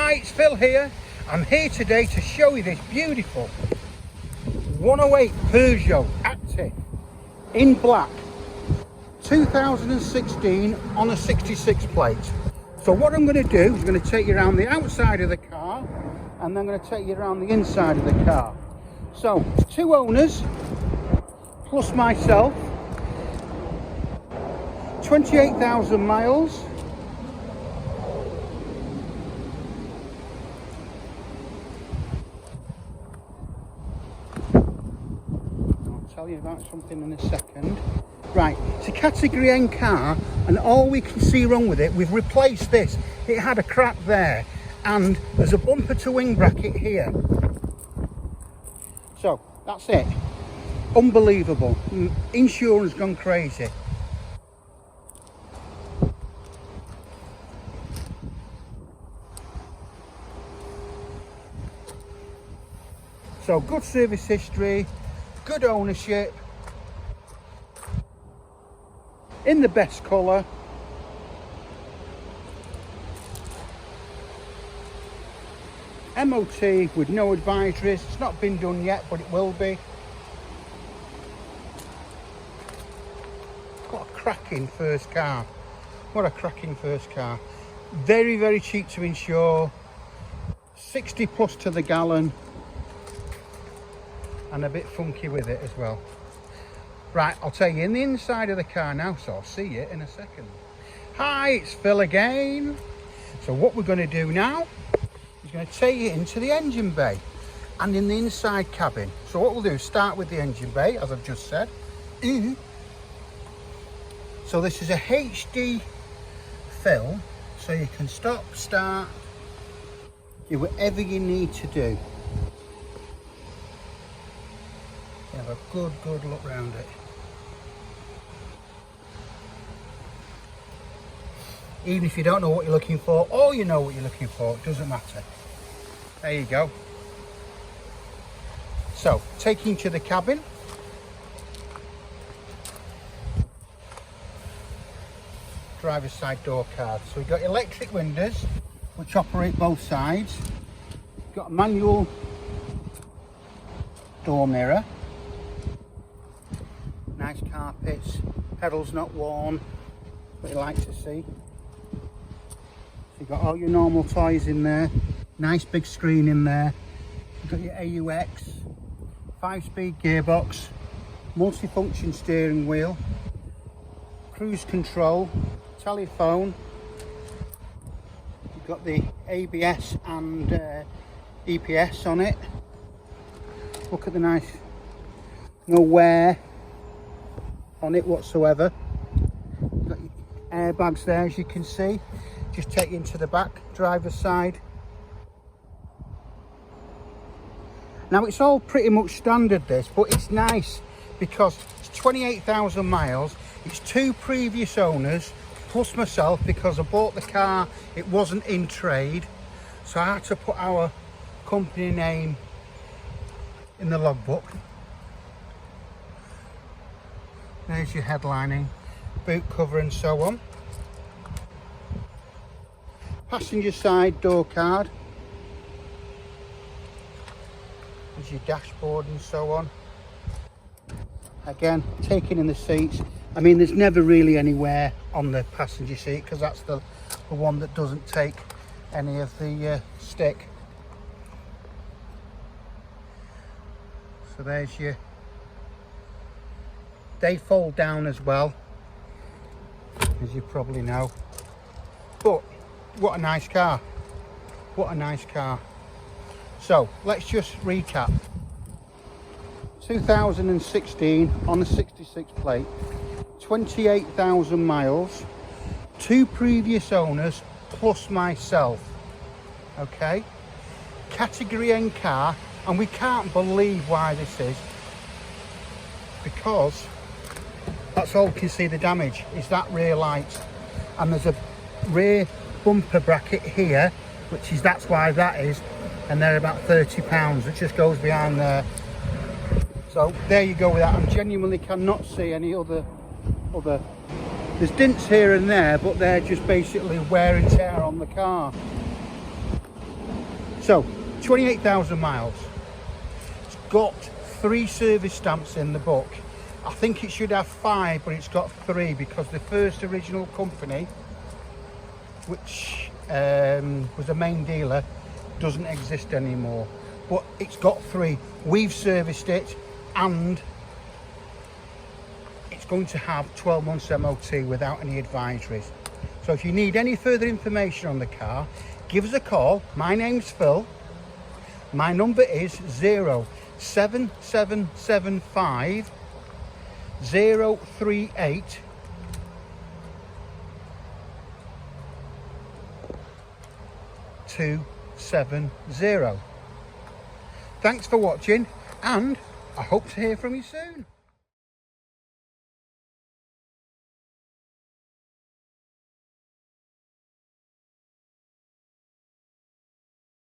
Hi, it's Phil here. I'm here today to show you this beautiful 108 Peugeot Active in black 2016 on a 66 plate. So what I'm going to do is going to take you around the outside of the car and then I'm going to take you around the inside of the car. So it's two owners plus myself, 28,000 miles. Tell you about something in a second. Right, it's a category N car and all we can see wrong with it, we've replaced this. It had a crack there and there's a bumper to wing bracket here. So that's it. Unbelievable. Insurance gone crazy. So good service history, good ownership, in the best colour, MOT with no advisories. It's not been done yet, but it will be. What a cracking first car. What a cracking first car. Very, very cheap to insure, 60 plus to the gallon, and a bit funky with it as well. Right, I'll take you in the inside of the car now, so I'll see you in a second. Hi, it's Phil again. So what we're going to do now is going to take you into the engine bay and in the inside cabin. So what we'll do is start with the engine bay, as I've just said. So this is a HD fill, so you can stop, start, do whatever you need to do. Have a good look round it. Even if you don't know what you're looking for or you know what you're looking for, it doesn't matter. There you go. So taking you to the cabin. Driver's side door card. So we've got electric windows which operate both sides. We've got a manual door mirror. Nice carpets, pedals not worn, what you like to see. So you've got all your normal toys in there, nice big screen in there. You've got your AUX, 5-speed gearbox, multi-function steering wheel, cruise control, telephone. You've got the ABS and EPS on it. Look at the nice, no wear on it whatsoever. You've got your airbags there, as you can see. Just take you into the back, driver's side. Now it's all pretty much standard this, but it's nice because it's 28,000 miles. It's two previous owners plus myself, because I bought the car, it wasn't in trade, so I had to put our company name in the logbook. There's your headlining, boot cover and so on. Passenger side door card. There's your dashboard and so on. Again, taking in the seats. I mean, there's never really any wear on the passenger seat because that's the one that doesn't take any of the stick. So there's your... They fold down as well, as you probably know. But what a nice car. What a nice car. So let's just recap. 2016 on a 66 plate, 28,000 miles, two previous owners plus myself. Okay, category N car, and we can't believe why this is, because that's all we can see. The damage is that rear light, and there's a rear bumper bracket here, which is, that's why that is, and they're about £30. It just goes behind there. So there you go with that. I genuinely cannot see any other there's dents here and there, but they're just basically wear and tear on the car. So 28,000 miles. It's got 3 service stamps in the book. I think it should have 5, but it's got 3 because the first original company, which was the main dealer, doesn't exist anymore. But it's got 3. We've serviced it, and it's going to have 12 months MOT without any advisories. So if you need any further information on the car, give us a call. My name's Phil. My number is 07775 038 270. Thanks for watching, and I hope to hear from you soon.